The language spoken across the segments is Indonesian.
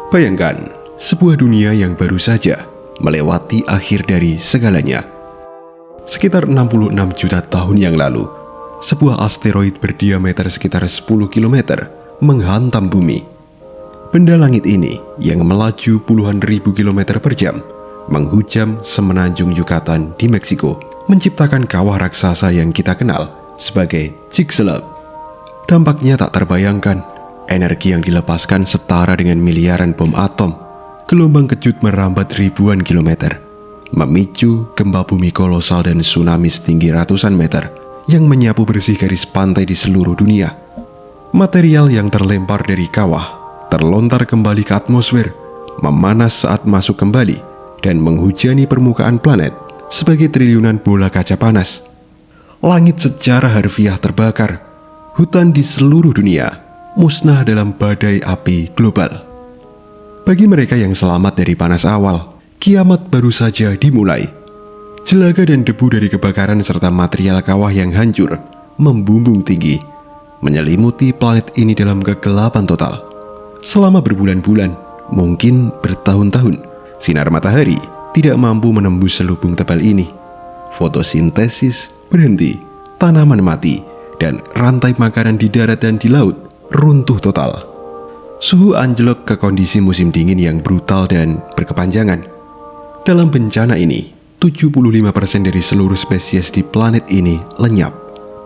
Bayangkan, sebuah dunia yang baru saja melewati akhir dari segalanya. Sekitar 66 juta tahun yang lalu, sebuah asteroid berdiameter sekitar 10 km menghantam bumi. Benda langit ini yang melaju puluhan ribu kilometer per jam menghujam semenanjung Yucatan di Meksiko, menciptakan kawah raksasa yang kita kenal sebagai Chicxulub. Dampaknya tak terbayangkan. Energi yang dilepaskan setara dengan miliaran bom atom. Gelombang kejut merambat ribuan kilometer, memicu gempa bumi kolosal dan tsunami setinggi ratusan meter yang menyapu bersih garis pantai di seluruh dunia. Material yang terlempar dari kawah terlontar kembali ke atmosfer, memanas saat masuk kembali, dan menghujani permukaan planet sebagai triliunan bola kaca panas. Langit secara harfiah terbakar, hutan di seluruh dunia musnah dalam badai api global. Bagi mereka yang selamat dari panas awal, kiamat baru saja dimulai. Jelaga dan debu dari kebakaran serta material kawah yang hancur membumbung tinggi, menyelimuti planet ini dalam kegelapan total. Selama berbulan-bulan, mungkin bertahun-tahun, sinar matahari tidak mampu menembus selubung tebal ini. Fotosintesis berhenti, tanaman mati, dan rantai makanan di darat dan di laut runtuh total. Suhu anjlok ke kondisi musim dingin yang brutal dan berkepanjangan. Dalam bencana ini, 75% dari seluruh spesies di planet ini lenyap.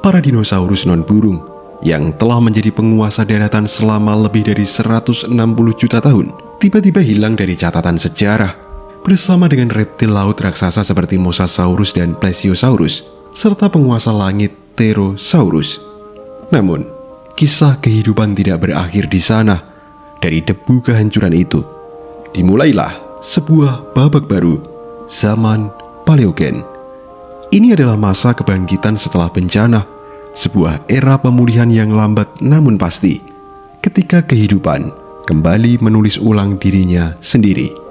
Para dinosaurus non-burung yang telah menjadi penguasa daratan selama lebih dari 160 juta tahun tiba-tiba hilang dari catatan sejarah, bersama dengan reptil laut raksasa seperti Mosasaurus dan Plesiosaurus, serta penguasa langit Pterosaurus. Namun, kisah kehidupan tidak berakhir di sana. Dari debu kehancuran itu, dimulailah sebuah babak baru, zaman Paleogen. Ini adalah masa kebangkitan setelah bencana, sebuah era pemulihan yang lambat namun pasti, ketika kehidupan kembali menulis ulang dirinya sendiri.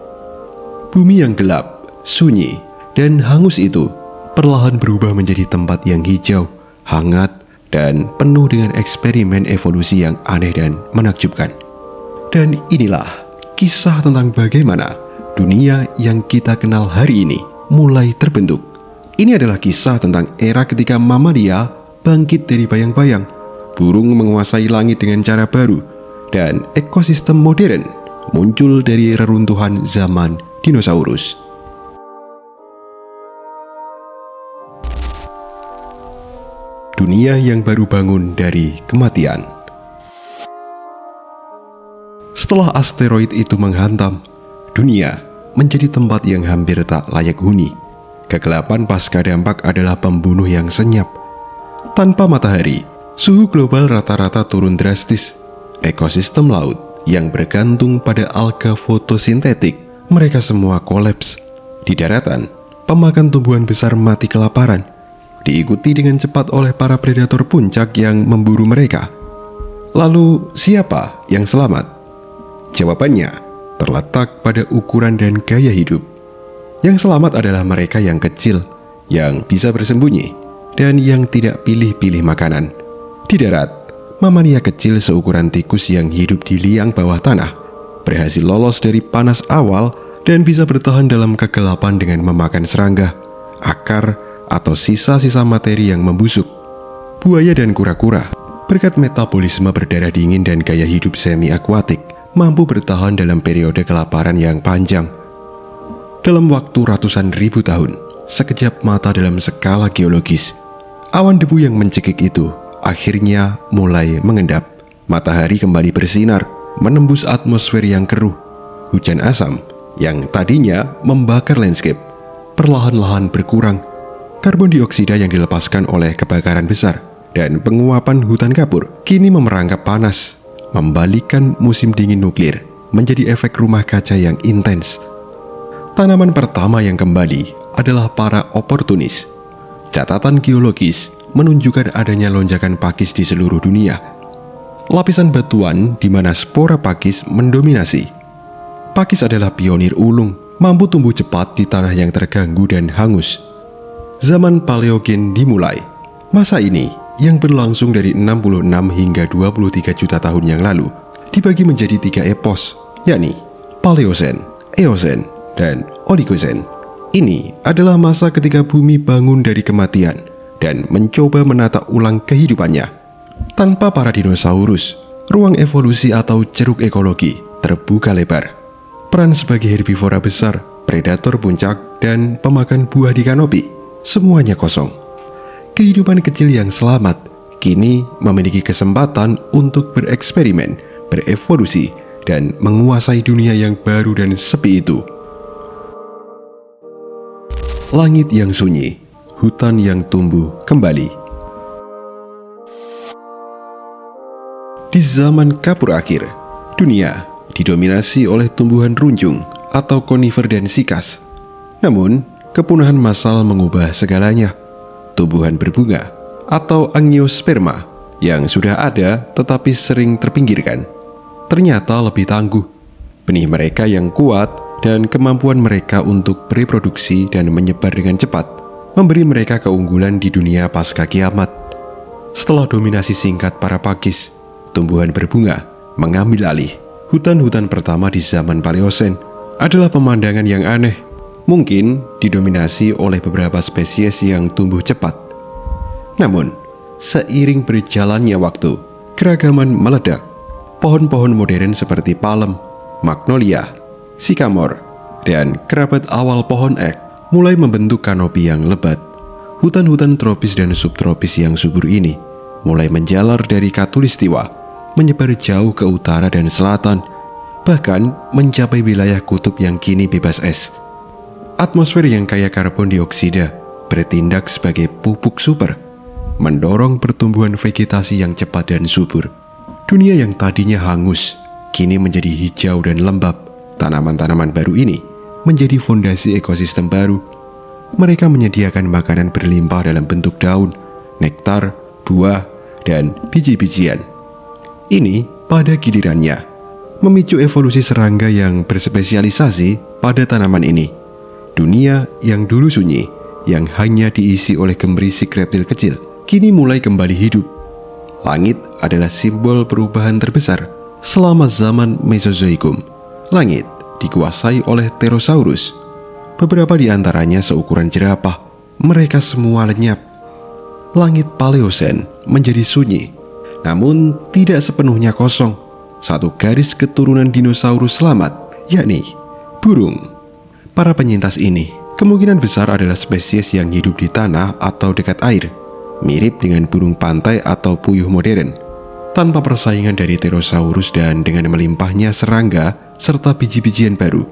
Bumi yang gelap, sunyi, dan hangus itu perlahan berubah menjadi tempat yang hijau, hangat, dan penuh dengan eksperimen evolusi yang aneh dan menakjubkan. Dan inilah kisah tentang bagaimana dunia yang kita kenal hari ini mulai terbentuk. Ini adalah kisah tentang era ketika mamalia bangkit dari bayang-bayang, burung menguasai langit dengan cara baru, dan ekosistem modern muncul dari reruntuhan zaman dinosaurus. Dunia yang baru bangun dari kematian. Setelah asteroid itu menghantam, dunia menjadi tempat yang hampir tak layak huni. Kegelapan pasca dampak adalah pembunuh yang senyap. Tanpa matahari, suhu global rata-rata turun drastis. Ekosistem laut yang bergantung pada alga fotosintetik, mereka semua kolaps. Di daratan, pemakan tumbuhan besar mati kelaparan, diikuti dengan cepat oleh para predator puncak yang memburu mereka. Lalu, siapa yang selamat? Jawabannya terletak pada ukuran dan gaya hidup. Yang selamat adalah mereka yang kecil, yang bisa bersembunyi, dan yang tidak pilih-pilih makanan. Di darat, mamalia kecil seukuran tikus yang hidup di liang bawah tanah berhasil lolos dari panas awal dan bisa bertahan dalam kegelapan dengan memakan serangga, akar, atau sisa-sisa materi yang membusuk. Buaya dan kura-kura, berkat metabolisme berdarah dingin dan gaya hidup semi-akuatik, mampu bertahan dalam periode kelaparan yang panjang. Dalam waktu ratusan ribu tahun, sekejap mata dalam skala geologis, awan debu yang mencekik itu akhirnya mulai mengendap. Matahari kembali bersinar, menembus atmosfer yang keruh. Hujan asam yang tadinya membakar landscape perlahan-lahan berkurang. Karbon dioksida yang dilepaskan oleh kebakaran besar dan penguapan hutan kapur kini memerangkap panas, membalikkan musim dingin nuklir menjadi efek rumah kaca yang intens. Tanaman pertama yang kembali adalah para oportunis. Catatan geologis menunjukkan adanya lonjakan pakis di seluruh dunia. Lapisan batuan di mana spora pakis mendominasi. Pakis adalah pionir ulung, mampu tumbuh cepat di tanah yang terganggu dan hangus. Zaman Paleogen dimulai. Masa ini yang berlangsung dari 66 hingga 23 juta tahun yang lalu dibagi menjadi 3 epos, yakni Paleosen, Eosen, dan Oligosen. Ini adalah masa ketika bumi bangun dari kematian dan mencoba menata ulang kehidupannya. Tanpa para dinosaurus, ruang evolusi atau ceruk ekologi terbuka lebar. Peran sebagai herbivora besar, predator puncak, dan pemakan buah di kanopi, semuanya kosong. Kehidupan kecil yang selamat kini memiliki kesempatan untuk bereksperimen, berevolusi, dan menguasai dunia yang baru dan sepi itu. Langit yang sunyi, hutan yang tumbuh kembali. Di zaman kapur akhir, dunia didominasi oleh tumbuhan runcung atau konifer dan sikas. Namun, kepunahan massal mengubah segalanya. Tumbuhan berbunga atau angiosperma yang sudah ada tetapi sering terpinggirkan, ternyata lebih tangguh. Benih mereka yang kuat dan kemampuan mereka untuk bereproduksi dan menyebar dengan cepat memberi mereka keunggulan di dunia pasca kiamat. Setelah dominasi singkat para pakis, tumbuhan berbunga mengambil alih. Hutan-hutan pertama di zaman Paleosen adalah pemandangan yang aneh, mungkin didominasi oleh beberapa spesies yang tumbuh cepat. Namun, seiring berjalannya waktu, keragaman meledak. Pohon-pohon modern seperti palem, magnolia, sycamore, dan kerabat awal pohon ek mulai membentuk kanopi yang lebat. Hutan-hutan tropis dan subtropis yang subur ini mulai menjalar dari Khatulistiwa, menyebar jauh ke utara dan selatan, bahkan mencapai wilayah kutub yang kini bebas es. Atmosfer yang kaya karbon dioksida bertindak sebagai pupuk super, mendorong pertumbuhan vegetasi yang cepat dan subur. Dunia yang tadinya hangus, kini menjadi hijau dan lembab. Tanaman-tanaman baru ini menjadi fondasi ekosistem baru. Mereka menyediakan makanan berlimpah dalam bentuk daun, nektar, buah, dan biji-bijian. Ini pada gilirannya memicu evolusi serangga yang berspesialisasi pada tanaman ini. Dunia yang dulu sunyi, yang hanya diisi oleh gemerisik reptil kecil, kini mulai kembali hidup. Langit adalah simbol perubahan terbesar selama zaman Mesozoikum. Langit dikuasai oleh Pterosaurus. Beberapa di antaranya seukuran jerapah. Mereka semua lenyap. Langit Paleosen menjadi sunyi, namun tidak sepenuhnya kosong. Satu garis keturunan dinosaurus selamat, yakni burung. Para penyintas ini kemungkinan besar adalah spesies yang hidup di tanah atau dekat air, mirip dengan burung pantai atau puyuh modern. Tanpa persaingan dari Pterosaurus dan dengan melimpahnya serangga serta biji-bijian baru,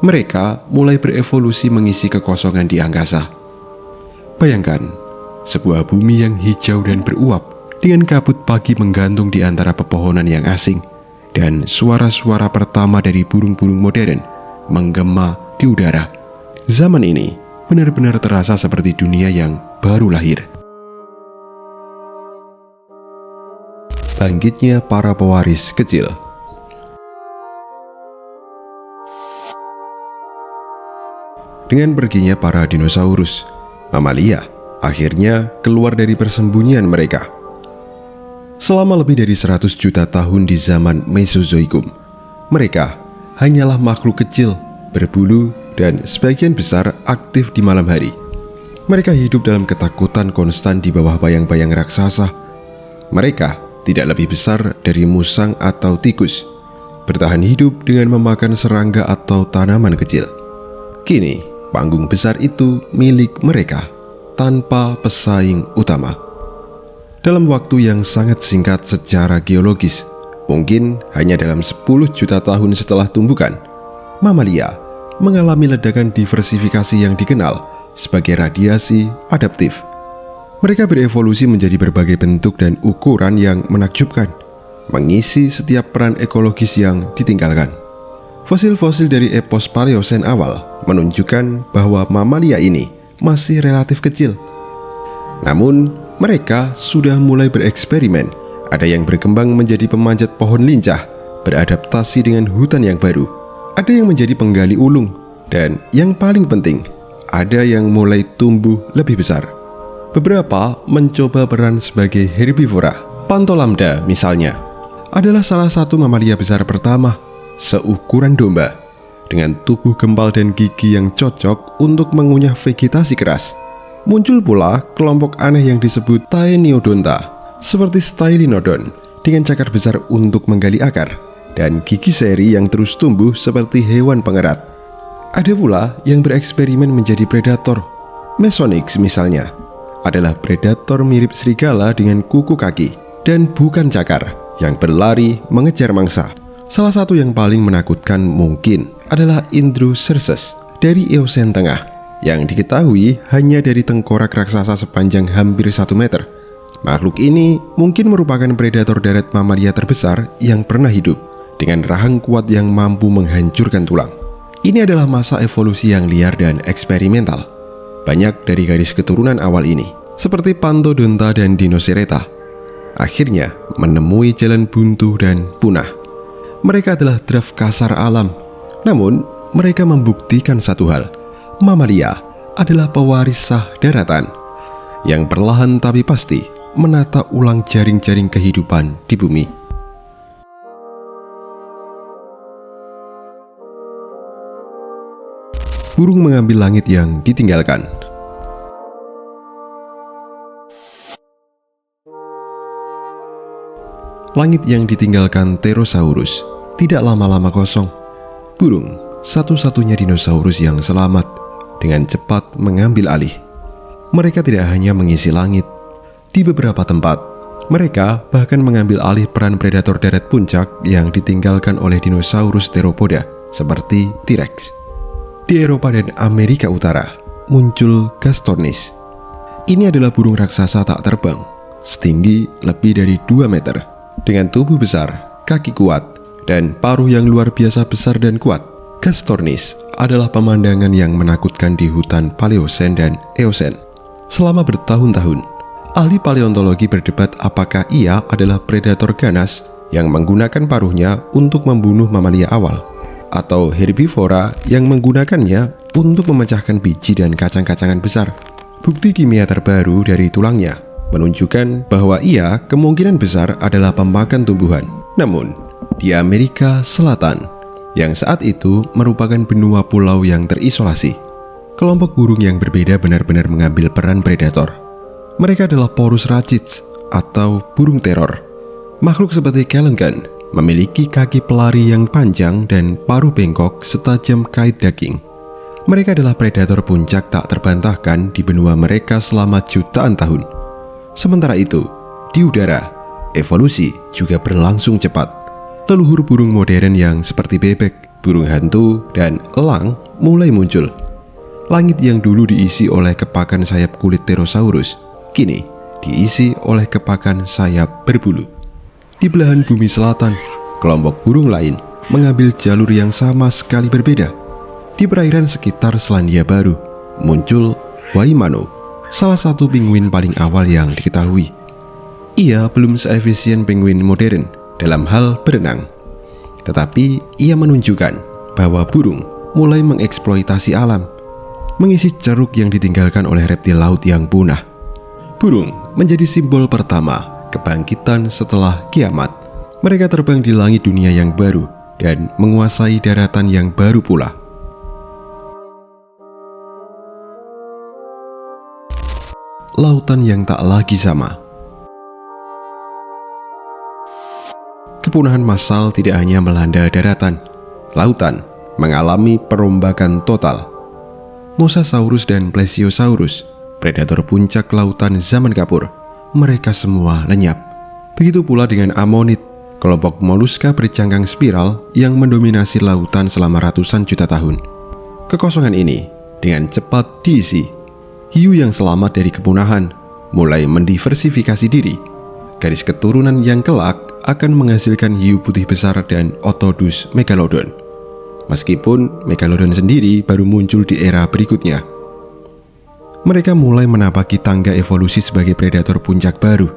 mereka mulai berevolusi mengisi kekosongan di angkasa. Bayangkan, sebuah bumi yang hijau dan beruap, dengan kabut pagi menggantung di antara pepohonan yang asing, dan suara-suara pertama dari burung-burung modern menggema di udara. Zaman ini benar-benar terasa seperti dunia yang baru lahir. Bangkitnya para pewaris kecil. Dengan perginya para dinosaurus, mamalia akhirnya keluar dari persembunyian mereka. Selama lebih dari 100 juta tahun di zaman Mesozoikum, mereka hanyalah makhluk kecil, berbulu, dan sebagian besar aktif di malam hari. Mereka hidup dalam ketakutan konstan di bawah bayang-bayang raksasa. Mereka tidak lebih besar dari musang atau tikus, bertahan hidup dengan memakan serangga atau tanaman kecil. Kini, panggung besar itu milik mereka, tanpa pesaing utama. Dalam waktu yang sangat singkat secara geologis, mungkin hanya dalam 10 juta tahun setelah tumbukan, mamalia mengalami ledakan diversifikasi yang dikenal sebagai radiasi adaptif. Mereka berevolusi menjadi berbagai bentuk dan ukuran yang menakjubkan, mengisi setiap peran ekologis yang ditinggalkan. Fosil-fosil dari epos Paleosen awal menunjukkan bahwa mamalia ini masih relatif kecil. Namun, mereka sudah mulai bereksperimen. Ada yang berkembang menjadi pemanjat pohon lincah, beradaptasi dengan hutan yang baru. Ada yang menjadi penggali ulung, dan yang paling penting, ada yang mulai tumbuh lebih besar. Beberapa mencoba peran sebagai herbivora. Pantolambda misalnya adalah salah satu mamalia besar pertama. seukuran domba, dengan tubuh gempal dan gigi yang cocok untuk mengunyah vegetasi keras. Muncul pula kelompok aneh yang disebut Taeniodonta, seperti Stylynodon, dengan cakar besar untuk menggali akar, dan gigi seri yang terus tumbuh seperti hewan pengerat. Ada pula yang bereksperimen menjadi predator. Mesonyx misalnya, adalah predator mirip serigala dengan kuku kaki, dan bukan cakar, yang berlari mengejar mangsa. Salah satu yang paling menakutkan mungkin adalah Indrocerces dari Eosen Tengah, yang diketahui hanya dari tengkorak raksasa sepanjang hampir 1 meter. Makhluk ini mungkin merupakan predator darat mamalia terbesar yang pernah hidup, dengan rahang kuat yang mampu menghancurkan tulang. Ini adalah masa evolusi yang liar dan eksperimental. Banyak dari garis keturunan awal ini, seperti Pantodonta dan Dinocerata, akhirnya menemui jalan buntu dan punah. Mereka adalah draft kasar alam, namun mereka membuktikan satu hal: mamalia adalah pewaris sah daratan, yang perlahan tapi pasti menata ulang jaring-jaring kehidupan di bumi. Burung mengambil langit yang ditinggalkan. Langit yang ditinggalkan Pterosaurus tidak lama-lama kosong. Burung, satu-satunya dinosaurus yang selamat, dengan cepat mengambil alih. Mereka tidak hanya mengisi langit. Di beberapa tempat, mereka bahkan mengambil alih peran predator darat puncak yang ditinggalkan oleh dinosaurus teropoda seperti T-Rex. Di Eropa dan Amerika Utara, muncul Castornis. Ini adalah burung raksasa tak terbang, setinggi lebih dari 2 meter, dengan tubuh besar, kaki kuat, dan paruh yang luar biasa besar dan kuat. Castornis adalah pemandangan yang menakutkan di hutan Paleosen dan Eosen. Selama bertahun-tahun, ahli paleontologi berdebat apakah ia adalah predator ganas yang menggunakan paruhnya untuk membunuh mamalia awal, atau herbivora yang menggunakannya untuk memecahkan biji dan kacang-kacangan besar. Bukti kimia terbaru dari tulangnya menunjukkan bahwa ia kemungkinan besar adalah pemakan tumbuhan. Namun, di Amerika Selatan, yang saat itu merupakan benua pulau yang terisolasi, kelompok burung yang berbeda benar-benar mengambil peran predator. Mereka adalah Porus racids atau burung teror. Makhluk seperti Kelengen memiliki kaki pelari yang panjang dan paruh bengkok setajam kait daging. Mereka adalah predator puncak tak terbantahkan di benua mereka selama jutaan tahun. Sementara itu, di udara, evolusi juga berlangsung cepat. Leluhur burung modern yang seperti bebek, burung hantu, dan elang mulai muncul. Langit yang dulu diisi oleh kepakan sayap kulit Pterosaurus, kini diisi oleh kepakan sayap berbulu. Di belahan bumi selatan, kelompok burung lain mengambil jalur yang sama sekali berbeda. Di perairan sekitar Selandia Baru, muncul Waimano, salah satu penguin paling awal yang diketahui. Ia belum seefisien penguin modern dalam hal berenang, tetapi ia menunjukkan bahwa burung mulai mengeksploitasi alam, mengisi ceruk yang ditinggalkan oleh reptil laut yang punah. Burung menjadi simbol pertama kebangkitan setelah kiamat. Mereka terbang di langit dunia yang baru dan menguasai daratan yang baru pula. Lautan yang tak lagi sama. Kepunahan massal tidak hanya melanda daratan, lautan mengalami perombakan total. Mosasaurus dan Plesiosaurus, predator puncak lautan zaman kapur, mereka semua lenyap. Begitu pula dengan Ammonid, kelompok moluska bercangkang spiral yang mendominasi lautan selama ratusan juta tahun. Kekosongan ini dengan cepat diisi. Hiu yang selamat dari kepunahan mulai mendiversifikasi diri. Garis keturunan yang kelak akan menghasilkan hiu putih besar dan Otodus megalodon. Meskipun megalodon sendiri baru muncul di era berikutnya. Mereka mulai menapaki tangga evolusi sebagai predator puncak baru.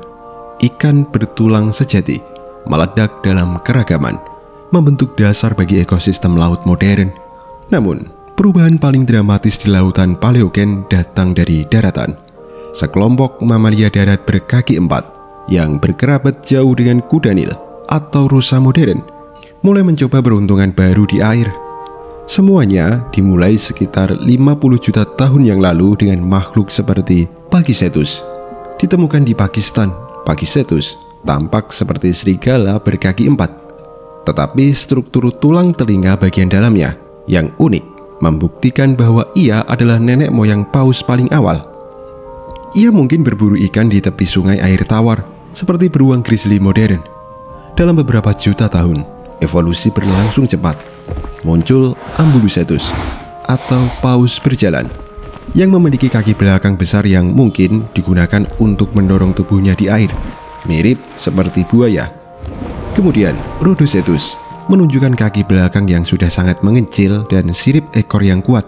Ikan bertulang sejati meledak dalam keragaman, membentuk dasar bagi ekosistem laut modern. Namun, perubahan paling dramatis di lautan Paleogen datang dari daratan. Sekelompok mamalia darat berkaki 4 yang berkerabat jauh dengan kuda Nil atau rusa modern. mulai mencoba peruntungan baru di air. Semuanya dimulai sekitar 50 juta tahun yang lalu dengan makhluk seperti Pachycetus. Ditemukan di Pakistan, Pachycetus tampak seperti serigala berkaki 4, tetapi struktur tulang telinga bagian dalamnya yang unik membuktikan bahwa ia adalah nenek moyang paus paling awal. Ia mungkin berburu ikan di tepi sungai air tawar seperti beruang grizzly modern. Dalam beberapa juta tahun, evolusi berlangsung cepat. Muncul Ambulocetus atau paus berjalan yang memiliki kaki belakang besar yang mungkin digunakan untuk mendorong tubuhnya di air, mirip seperti buaya. Kemudian Rhodocetus menunjukkan kaki belakang yang sudah sangat mengecil dan sirip ekor yang kuat.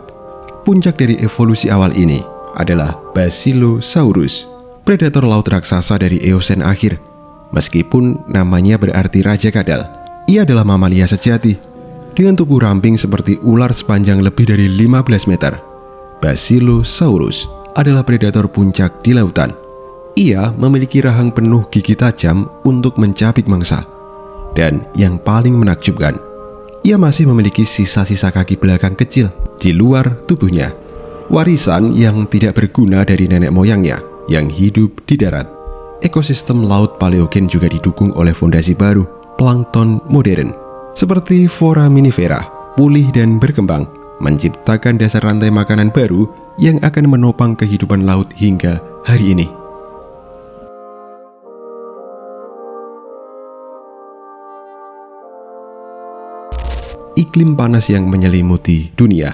Puncak dari evolusi awal ini adalah Basilosaurus, predator laut raksasa dari Eosen akhir. Meskipun namanya berarti raja kadal, ia adalah mamalia sejati dengan tubuh ramping seperti ular sepanjang lebih dari 15 meter. Basilosaurus adalah predator puncak di lautan. Ia memiliki rahang penuh gigi tajam untuk mencabik mangsa. Dan yang paling menakjubkan, ia masih memiliki sisa-sisa kaki belakang kecil di luar tubuhnya, warisan yang tidak berguna dari nenek moyangnya yang hidup di darat. Ekosistem laut Paleogen juga didukung oleh fondasi baru, plankton modern, seperti foraminifera, pulih dan berkembang, menciptakan dasar rantai makanan baru yang akan menopang kehidupan laut hingga hari ini. Iklim panas yang menyelimuti dunia.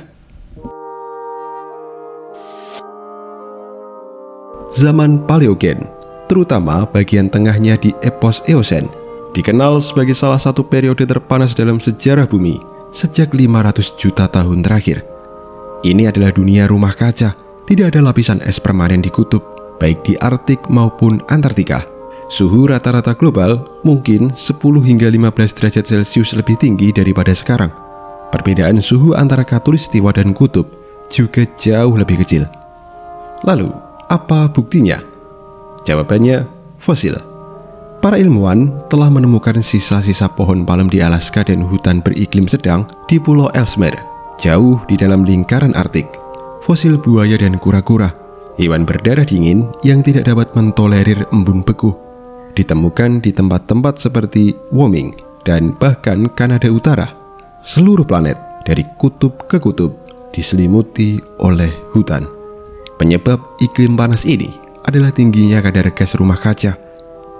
Zaman Paleogen, terutama bagian tengahnya di epos Eosen, dikenal sebagai salah satu periode terpanas dalam sejarah bumi sejak 500 juta tahun terakhir. Ini adalah dunia rumah kaca, tidak ada lapisan es permanen di kutub, baik di Arktik maupun Antartika. Suhu rata-rata global mungkin 10 hingga 15 derajat Celcius lebih tinggi daripada sekarang. Perbedaan suhu antara khatulistiwa dan kutub juga jauh lebih kecil. Lalu, apa buktinya? Jawabannya, fosil. Para ilmuwan telah menemukan sisa-sisa pohon palem di Alaska dan hutan beriklim sedang di Pulau Ellesmere, jauh di dalam lingkaran Arktik. Fosil buaya dan kura-kura, hewan berdarah dingin yang tidak dapat mentolerir embun beku, ditemukan di tempat-tempat seperti Wyoming dan bahkan Kanada Utara. Seluruh planet dari kutub ke kutub diselimuti oleh hutan. Penyebab iklim panas ini adalah tingginya kadar gas rumah kaca,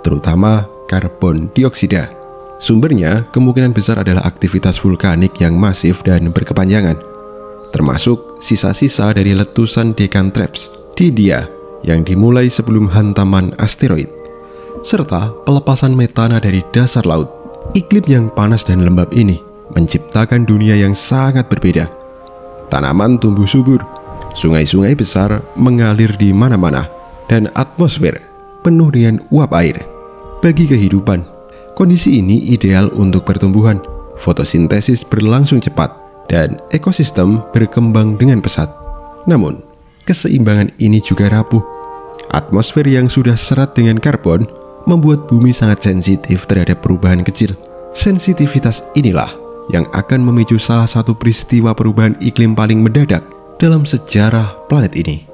terutama karbon dioksida. Sumbernya kemungkinan besar adalah aktivitas vulkanik yang masif dan berkepanjangan, termasuk sisa-sisa dari letusan Deccan Traps di India yang dimulai sebelum hantaman asteroid, serta pelepasan metana dari dasar laut. Iklim yang panas dan lembab ini menciptakan dunia yang sangat berbeda. Tanaman tumbuh subur, sungai-sungai besar mengalir di mana-mana, dan atmosfer penuh dengan uap air. Bagi kehidupan, kondisi ini ideal untuk pertumbuhan, fotosintesis berlangsung cepat, dan ekosistem berkembang dengan pesat. Namun, keseimbangan ini juga rapuh. Atmosfer yang sudah serat dengan karbon membuat bumi sangat sensitif terhadap perubahan kecil. Sensitivitas inilah yang akan memicu salah satu peristiwa perubahan iklim paling mendadak dalam sejarah planet ini.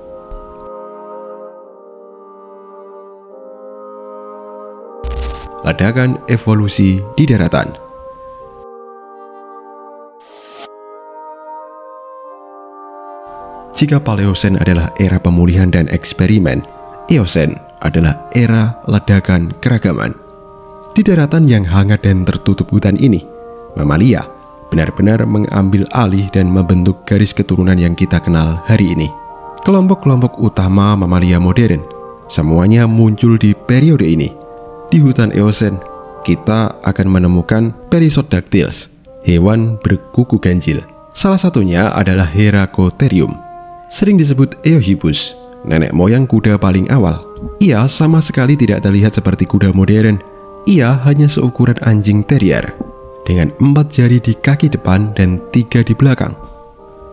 Ledakan evolusi di daratan. Jika Paleosen adalah era pemulihan dan eksperimen, Eosen adalah era ledakan keragaman. Di daratan yang hangat dan tertutup hutan ini, mamalia benar-benar mengambil alih dan membentuk garis keturunan yang kita kenal hari ini. Kelompok-kelompok utama mamalia modern semuanya muncul di periode ini. Di hutan Eosen, kita akan menemukan Perissodactyls, hewan berkuku ganjil. Salah satunya adalah Heracotherium, sering disebut Eohippus, nenek moyang kuda paling awal. Ia sama sekali tidak terlihat seperti kuda modern. Ia hanya seukuran anjing terrier, dengan 4 jari di kaki depan dan 3 di belakang,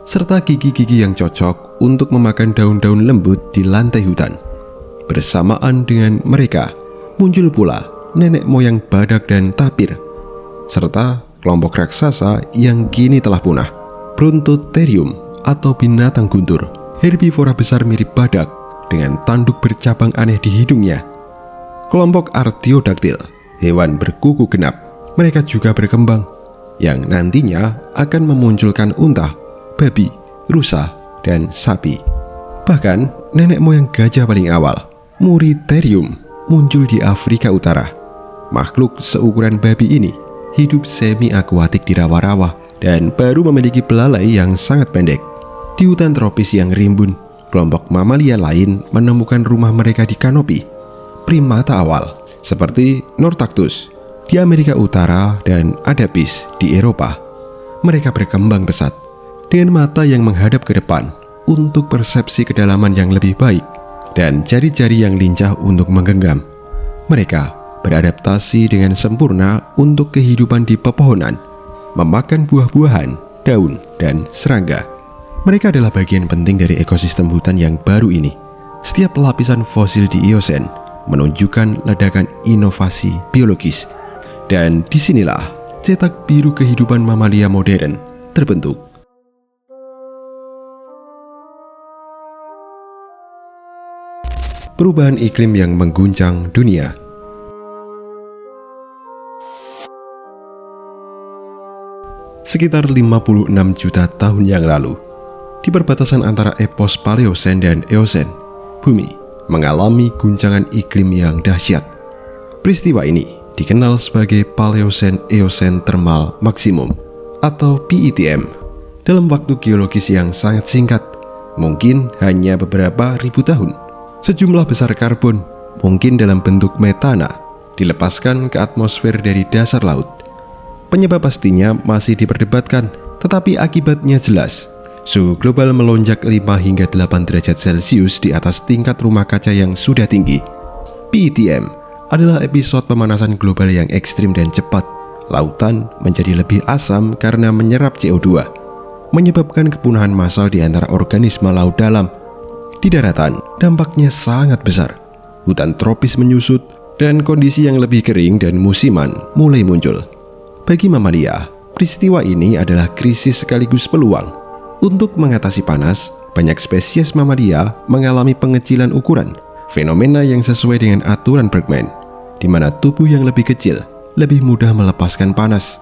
serta gigi-gigi yang cocok untuk memakan daun-daun lembut di lantai hutan. Bersamaan dengan mereka, muncul pula nenek moyang badak dan tapir, serta kelompok raksasa yang kini telah punah. Brontotherium atau binatang guntur, herbivora besar mirip badak dengan tanduk bercabang aneh di hidungnya. Kelompok Artiodactyl, hewan berkuku genap, mereka juga berkembang, yang nantinya akan memunculkan unta, babi, rusa, dan sapi. Bahkan nenek moyang gajah paling awal, Muritherium, muncul di Afrika Utara. Makhluk seukuran babi ini hidup semi-akuatik di rawa-rawa dan baru memiliki belalai yang sangat pendek. Di hutan tropis yang rimbun, kelompok mamalia lain menemukan rumah mereka di kanopi. Primata awal seperti Nortactus di Amerika Utara dan Adapis di Eropa. Mereka berkembang pesat dengan mata yang menghadap ke depan untuk persepsi kedalaman yang lebih baik dan jari-jari yang lincah untuk menggenggam. Mereka beradaptasi dengan sempurna untuk kehidupan di pepohonan, memakan buah-buahan, daun, dan serangga. Mereka adalah bagian penting dari ekosistem hutan yang baru ini. Setiap lapisan fosil di Eosen menunjukkan ledakan inovasi biologis, dan disinilah cetak biru kehidupan mamalia modern terbentuk. Perubahan iklim yang mengguncang dunia. Sekitar 56 juta tahun yang lalu, di perbatasan antara epos Paleosen dan Eosen, bumi mengalami guncangan iklim yang dahsyat. Peristiwa ini dikenal sebagai Paleosen-Eosen Thermal Maximum atau PETM. Dalam waktu geologis yang sangat singkat, mungkin hanya beberapa ribu tahun, sejumlah besar karbon, mungkin dalam bentuk metana, dilepaskan ke atmosfer dari dasar laut. Penyebab pastinya masih diperdebatkan, tetapi akibatnya jelas. Suhu global melonjak 5 hingga 8 derajat Celcius di atas tingkat rumah kaca yang sudah tinggi. PETM adalah episode pemanasan global yang ekstrim dan cepat. Lautan menjadi lebih asam karena menyerap CO2, menyebabkan kepunahan massal di antara organisme laut dalam. Di daratan, dampaknya sangat besar. Hutan tropis menyusut, dan kondisi yang lebih kering dan musiman mulai muncul. Bagi mamalia, peristiwa ini adalah krisis sekaligus peluang. Untuk mengatasi panas, banyak spesies mamalia mengalami pengecilan ukuran, fenomena yang sesuai dengan aturan Bergman, di mana tubuh yang lebih kecil lebih mudah melepaskan panas.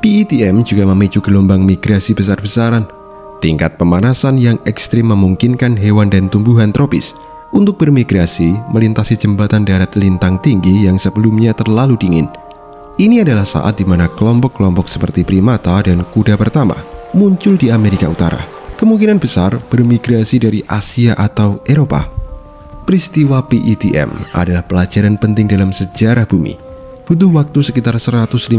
PETM juga memicu gelombang migrasi besar-besaran. Tingkat pemanasan yang ekstrim memungkinkan hewan dan tumbuhan tropis untuk bermigrasi melintasi jembatan darat lintang tinggi yang sebelumnya terlalu dingin. Ini adalah saat di mana kelompok-kelompok seperti primata dan kuda pertama muncul di Amerika Utara, kemungkinan besar bermigrasi dari Asia atau Eropa. Peristiwa PETM adalah pelajaran penting dalam sejarah bumi. Butuh waktu sekitar 150.000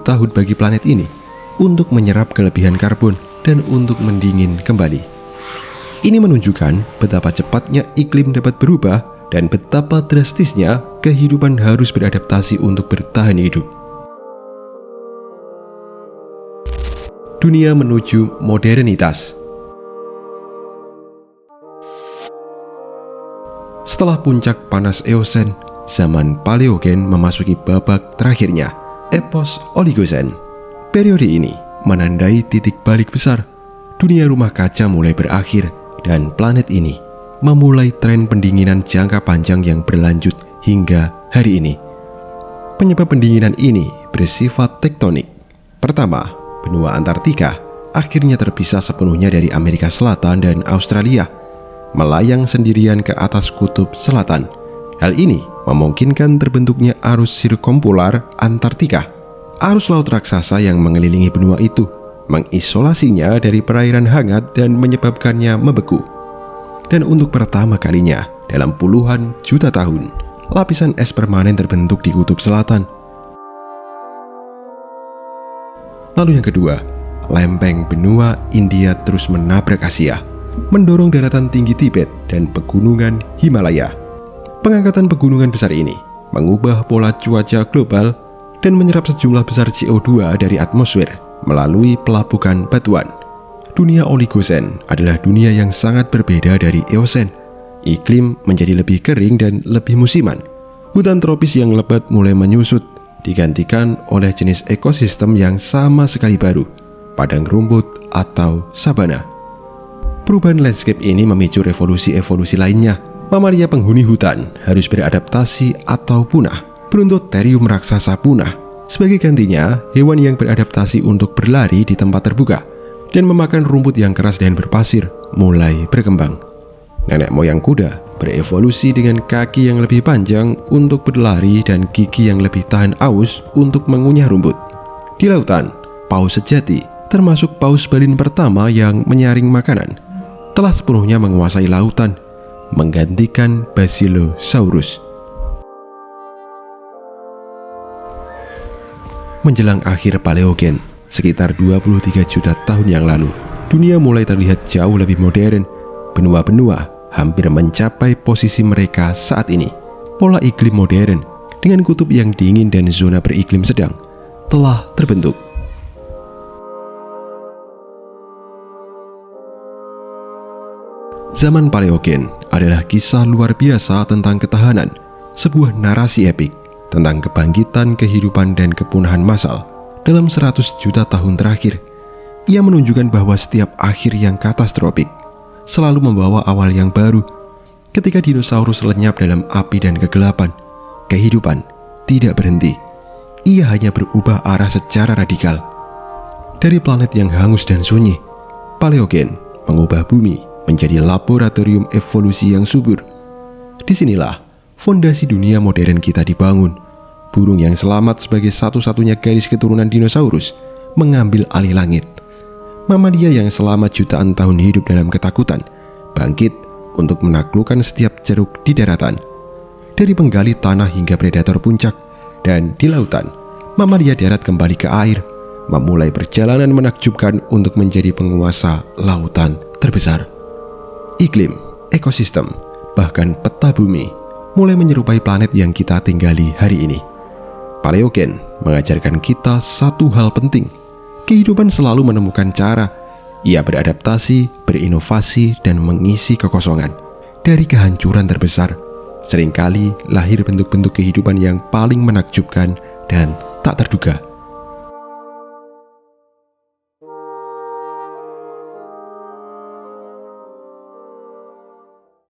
tahun bagi planet ini untuk menyerap kelebihan karbon dan untuk mendingin kembali. Ini menunjukkan betapa cepatnya iklim dapat berubah dan betapa drastisnya kehidupan harus beradaptasi untuk bertahan hidup. Dunia menuju modernitas. Setelah puncak panas Eosen, zaman Paleogen memasuki babak terakhirnya, epos Oligosen. Periode ini menandai titik balik besar. Dunia rumah kaca mulai berakhir dan planet ini memulai tren pendinginan jangka panjang yang berlanjut hingga hari ini. Penyebab pendinginan ini bersifat tektonik. Pertama, benua Antartika akhirnya terpisah sepenuhnya dari Amerika Selatan dan Australia, melayang sendirian ke atas kutub selatan. Hal ini memungkinkan terbentuknya arus sirkumpolar Antartika, arus laut raksasa yang mengelilingi benua itu, mengisolasinya dari perairan hangat dan menyebabkannya membeku. Dan untuk pertama kalinya dalam puluhan juta tahun, lapisan es permanen terbentuk di kutub selatan. Lalu yang kedua, lempeng benua India terus menabrak Asia, mendorong daratan tinggi Tibet dan pegunungan Himalaya. Pengangkatan pegunungan besar ini mengubah pola cuaca global dan menyerap sejumlah besar CO2 dari atmosfer melalui pelabuhan batuan. Dunia Oligosen adalah dunia yang sangat berbeda dari Eosen. Iklim menjadi lebih kering dan lebih musiman. Hutan tropis yang lebat mulai menyusut, digantikan oleh jenis ekosistem yang sama sekali baru, padang rumput atau sabana. Perubahan landscape ini memicu revolusi-evolusi lainnya. Mamalia penghuni hutan harus beradaptasi atau punah. Brontotherium raksasa punah. Sebagai gantinya, hewan yang beradaptasi untuk berlari di tempat terbuka dan memakan rumput yang keras dan berpasir mulai berkembang. Nenek moyang kuda berevolusi dengan kaki yang lebih panjang untuk berlari dan gigi yang lebih tahan aus untuk mengunyah rumput. Di lautan, paus sejati, termasuk paus balin pertama yang menyaring makanan, telah sepenuhnya menguasai lautan, menggantikan Basilosaurus. Menjelang akhir Paleogen, sekitar 23 juta tahun yang lalu, dunia mulai terlihat jauh lebih modern. Benua-benua hampir mencapai posisi mereka saat ini. Pola iklim modern dengan kutub yang dingin dan zona beriklim sedang telah terbentuk. Zaman Paleogen adalah kisah luar biasa tentang ketahanan, sebuah narasi epik tentang kebangkitan kehidupan dan kepunahan massal dalam 100 juta tahun terakhir. Ia menunjukkan bahwa setiap akhir yang katastrofik selalu membawa awal yang baru. Ketika dinosaurus lenyap dalam api dan kegelapan, kehidupan tidak berhenti. Ia hanya berubah arah secara radikal. Dari planet yang hangus dan sunyi, Paleogen mengubah bumi menjadi laboratorium evolusi yang subur. Disinilah fondasi dunia modern kita dibangun. Burung yang selamat sebagai satu-satunya garis keturunan dinosaurus mengambil alih langit. Mamalia yang selamat jutaan tahun hidup dalam ketakutan bangkit untuk menaklukkan setiap ceruk di daratan. Dari penggali tanah hingga predator puncak, dan di lautan, mamalia darat kembali ke air, memulai perjalanan menakjubkan untuk menjadi penguasa lautan terbesar. Iklim, ekosistem, bahkan peta bumi mulai menyerupai planet yang kita tinggali hari ini. Paleogen mengajarkan kita satu hal penting. Kehidupan selalu menemukan cara. Ia beradaptasi, berinovasi, dan mengisi kekosongan. Dari kehancuran terbesar, seringkali lahir bentuk-bentuk kehidupan yang paling menakjubkan dan tak terduga.